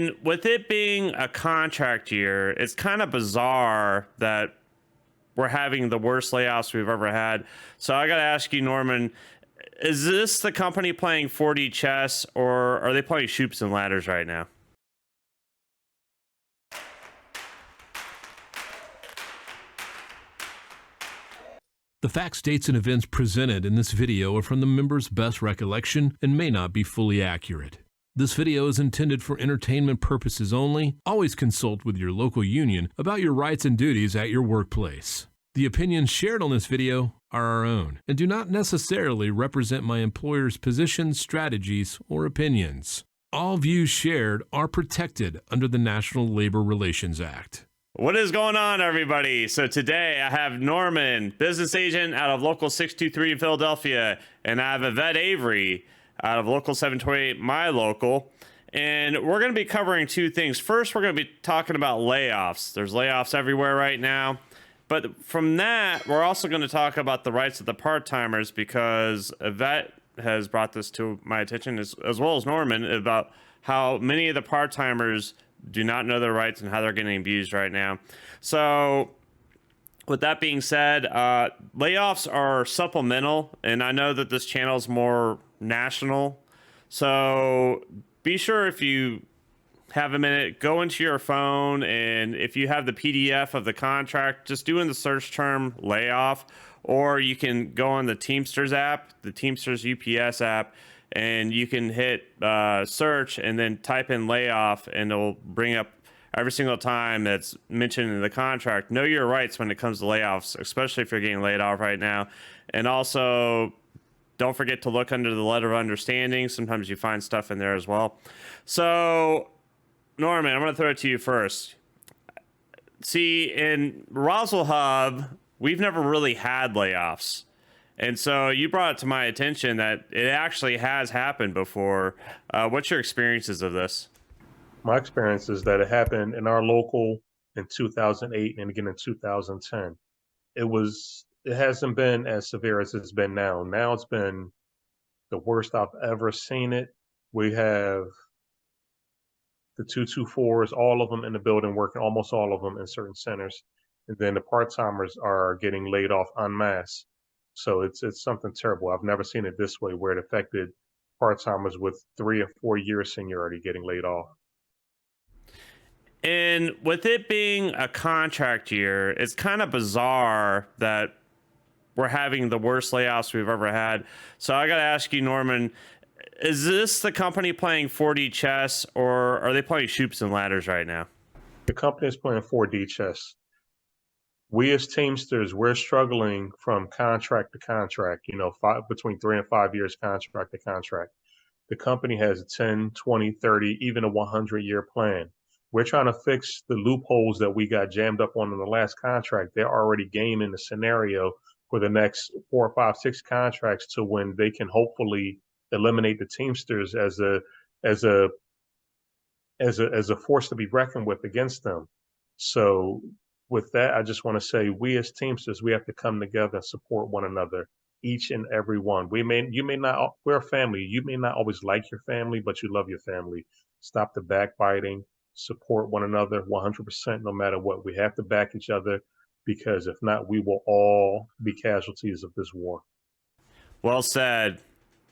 And with it being a contract year, it's kind of bizarre that we're having the worst layoffs we've ever had. So I got to ask you, Norman, is this the company playing 4D chess, or are they playing Shoops and Ladders right now? The facts, dates, and events presented in this video are from the member's best recollection and may not be fully accurate. This video is intended for entertainment purposes only. Always consult with your local union about your rights and duties at your workplace. The opinions shared on this video are our own and do not necessarily represent my employer's positions, strategies, or opinions. All views shared are protected under the National Labor Relations Act. What is going on, everybody? So today I have Norman, business agent out of Local 623 in Philadelphia, and I have Yvette Avery out of Local 728, my local. And we're going to be covering two things. First, we're going to be talking about layoffs. There's layoffs everywhere right now. But from that, we're also going to talk about the rights of the part-timers, because Yvette has brought this to my attention, as well as Norman, about how many of the part-timers do not know their rights and how they're getting abused right now. So with that being said, layoffs are supplemental, and I know that this channel is more national. So be sure, if you have a minute, go into your phone, and if you have the PDF of the contract, just do in the search term layoff, or you can go on the Teamsters app, the Teamsters UPS app, and you can hit search and then type in layoff, and it'll bring up every single time that's mentioned in the contract. Know your rights when it comes to layoffs, especially if you're getting laid off right now. And also, don't forget to look under the letter of understanding. Sometimes you find stuff in there as well. So, Norman, I'm going to throw it to you first. See, in Roswell Hub, we've never really had layoffs. And so you brought it to my attention that it actually has happened before. What's your experiences of this? My experience is that it happened in our local in 2008 and again in 2010. It hasn't been as severe as it's been now. Now it's been the worst I've ever seen it. We have the 224s, all of them in the building working, almost all of them in certain centers. And then the part-timers are getting laid off en masse. So it's something terrible. I've never seen it this way, where it affected part-timers with 3 or 4 years seniority getting laid off. And with it being a contract year, it's kind of bizarre that we're having the worst layoffs we've ever had. So I got to ask you, Norman, is this the company playing 4D chess, or are they playing Shoops and Ladders right now? The company is playing 4D chess. We as Teamsters, we're struggling from contract to contract, between 3 and 5 years contract to contract. The company has a 10, 20, 30, even a 100-year plan. We're trying to fix the loopholes that we got jammed up on in the last contract. They're already gaming the scenario for the next 4, 5, 6 contracts to when they can hopefully eliminate the Teamsters as a force to be reckoned with against them. So with that, I just want to say, we as Teamsters, we have to come together and support one another, each and every one. We're a family. You may not always like your family, but you love your family. Stop the backbiting, support one another 100%, no matter what. We have to back each other, because if not, we will all be casualties of this war. Well said.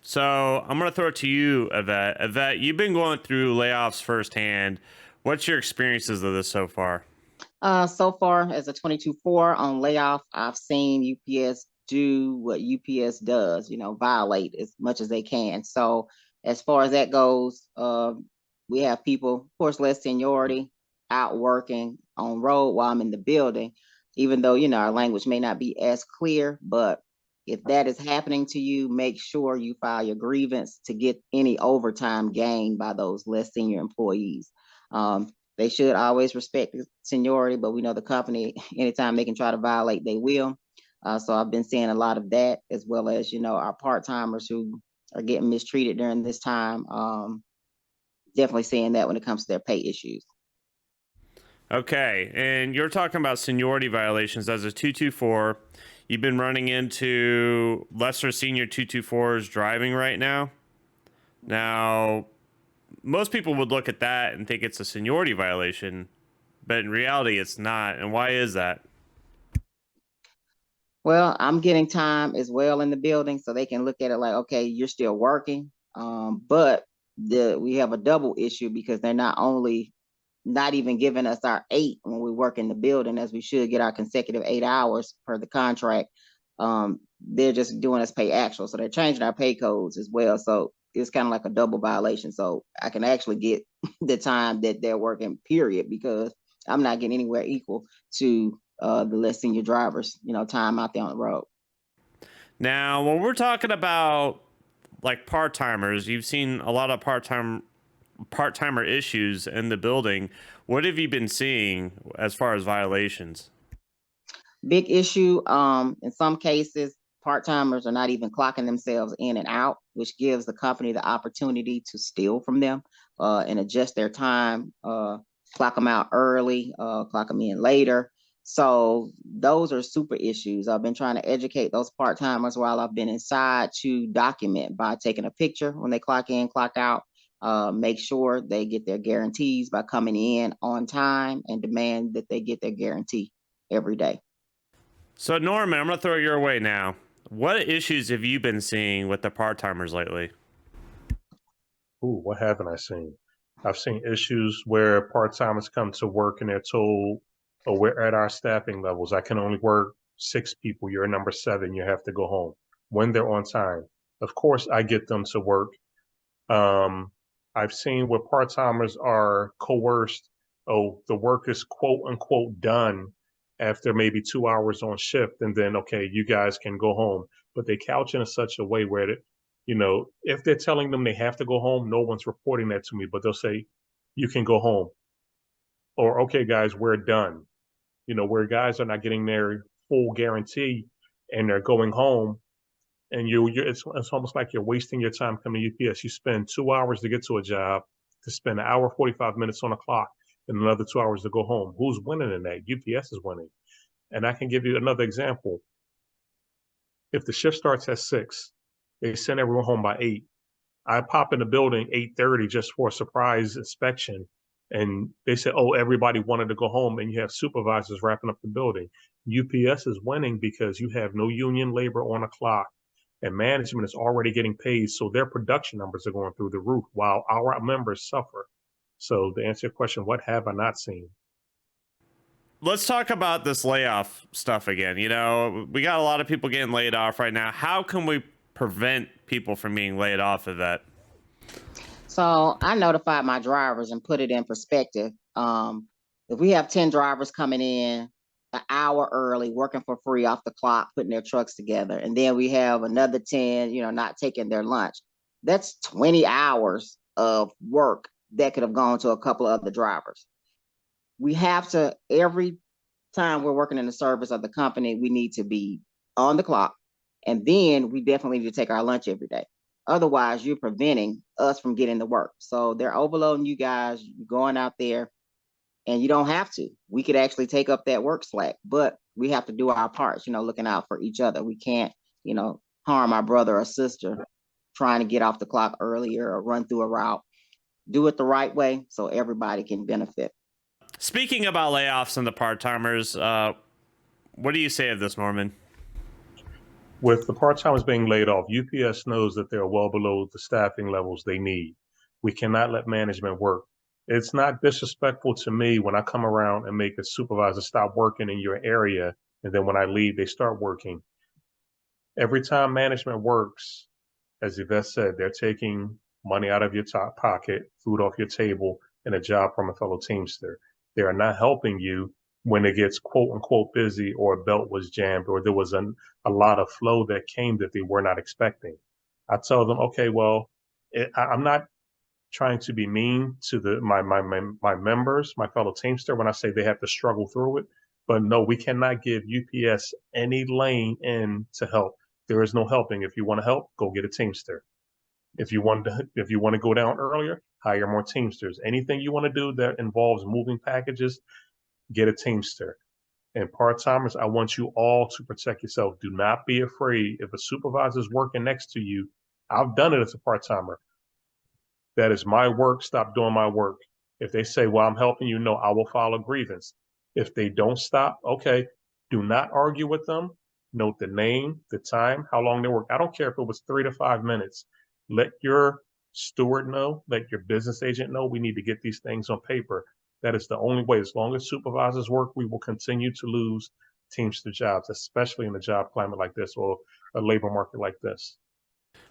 So I'm going to throw it to you, Yvette. Yvette, you've been going through layoffs firsthand. What's your experiences of this so far? So far, as a 22-4 on layoff, I've seen UPS do what UPS does, violate as much as they can. So as far as that goes, we have people, of course, less seniority, out working on road while I'm in the building, even though, our language may not be as clear. But if that is happening to you, make sure you file your grievance to get any overtime gained by those less senior employees. They should always respect the seniority, but we know the company, anytime they can try to violate, they will. So I've been seeing a lot of that, as well as, our part-timers who are getting mistreated during this time. Definitely seeing that when it comes to their pay issues. Okay, and you're talking about seniority violations as a 224. You've been running into lesser senior 224s driving right now. Now, most people would look at that and think it's a seniority violation, but in reality, it's not. And why is that? Well, I'm getting time as well in the building, so they can look at it like, okay, you're still working. But we have a double issue because they're not even giving us our 8 when we work in the building, as we should get our consecutive 8 hours per the contract. They're just doing us pay actual, so they're changing our pay codes as well. So it's kind of like a double violation. So I can actually get the time that they're working, period, because I'm not getting anywhere equal to the less senior drivers, time out there on the road. Now, when we're talking about like part-timers, you've seen a lot of part-timer issues in the building. What have you been seeing as far as violations? Big issue. In some cases, part-timers are not even clocking themselves in and out, which gives the company the opportunity to steal from them and adjust their time, clock them out early, clock them in later. So those are super issues. I've been trying to educate those part-timers while I've been inside to document by taking a picture when they clock in, clock out, make sure they get their guarantees by coming in on time, and demand that they get their guarantee every day. So, Norman, I'm going to throw it your way now. What issues have you been seeing with the part-timers lately? Ooh, what haven't I seen? I've seen issues where part-timers come to work and they're told, oh, we're at our staffing levels. I can only work 6 people. You're number 7. You have to go home when they're on time. Of course, I get them to work. I've seen where part-timers are coerced. Oh, the work is quote unquote done after maybe 2 hours on shift. And then, okay, you guys can go home. But they couch it in such a way where if they're telling them they have to go home, no one's reporting that to me, but they'll say, you can go home. Or, okay, guys, we're done. Where guys are not getting their full guarantee and they're going home, and it's almost like you're wasting your time coming to UPS. You spend 2 hours to get to a job, to spend an hour 45 minutes on a clock, and another 2 hours to go home. Who's winning in that? UPS is winning. And I can give you another example. If the shift starts at 6, they send everyone home by 8. I pop in the building 8:30 just for a surprise inspection, and they said, "Oh, everybody wanted to go home," and you have supervisors wrapping up the building. UPS is winning because you have no union labor on the clock, and management is already getting paid, so their production numbers are going through the roof while our members suffer. So to answer your question, what have I not seen? Let's talk about this layoff stuff again. We got a lot of people getting laid off right now. How can we prevent people from being laid off of that? So I notified my drivers and put it in perspective. If we have 10 drivers coming in an hour early, working for free off the clock, putting their trucks together, and then we have another 10, not taking their lunch, that's 20 hours of work that could have gone to a couple of other drivers. We have to, every time we're working in the service of the company, we need to be on the clock. And then we definitely need to take our lunch every day. Otherwise, you're preventing us from getting to work. So they're overloading you guys. You're going out there, and you don't have to. We could actually take up that work slack, but we have to do our parts, looking out for each other. We can't, harm our brother or sister trying to get off the clock earlier or run through a route. Do it the right way so everybody can benefit. Speaking about layoffs and the part-timers, what do you say of this, Norman? With the part-timers being laid off, UPS knows that they're well below the staffing levels they need. We cannot let management work. It's not disrespectful to me when I come around and make a supervisor stop working in your area, and then when I leave, they start working. Every time management works, as Yvette said, they're taking money out of your top pocket, food off your table, and a job from a fellow Teamster. They are not helping you when it gets quote unquote busy, or a belt was jammed, or there was a lot of flow that came that they were not expecting. I tell them, okay, well, I'm not trying to be mean to my members, my fellow Teamster, when I say they have to struggle through it. But no, we cannot give UPS any lane in to help. There is no helping. If you want to help, go get a Teamster. If you want to go down earlier, hire more Teamsters. Anything you want to do that involves moving packages, get a Teamster. And part-timers, I want you all to protect yourself. Do not be afraid. If a supervisor is working next to you, I've done it as a part-timer. That is my work. Stop doing my work. If they say, well, I'm helping you, no, I will file a grievance. If they don't stop, okay, do not argue with them. Note the name, the time, how long they work. I don't care if it was 3 to 5 minutes. Let your steward know, let your business agent know we need to get these things on paper. That is the only way. As long as supervisors work, we will continue to lose Teamster jobs, especially in a job climate like this or a labor market like this.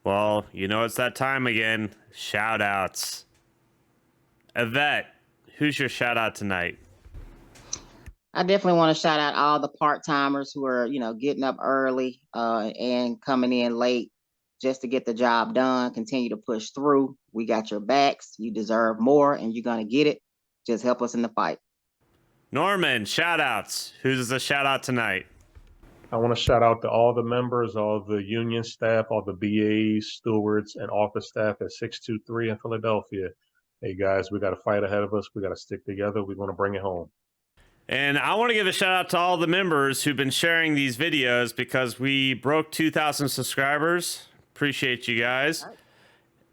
Well, you know, it's that time again. Shout outs. Yvette, who's your shout out tonight? I definitely want to shout out all the part-timers who are, getting up early and coming in late just to get the job done. Continue to push through. We got your backs. You deserve more and you're going to get it. Just help us in the fight. Norman, shout outs. Who's the shout out tonight? I want to shout out to all the members, all the union staff, all the BAs, stewards, and office staff at 623 in Philadelphia. Hey guys, we got a fight ahead of us. We got to stick together. We're going to bring it home. And I want to give a shout out to all the members who've been sharing these videos because we broke 2,000 subscribers. Appreciate you guys.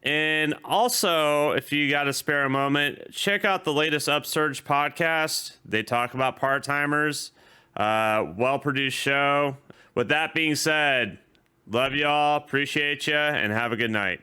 And also, if you got a spare moment, check out the latest Upsurge podcast. They talk about part-timers. Well-produced show. With that being said, love y'all, appreciate you, and have a good night.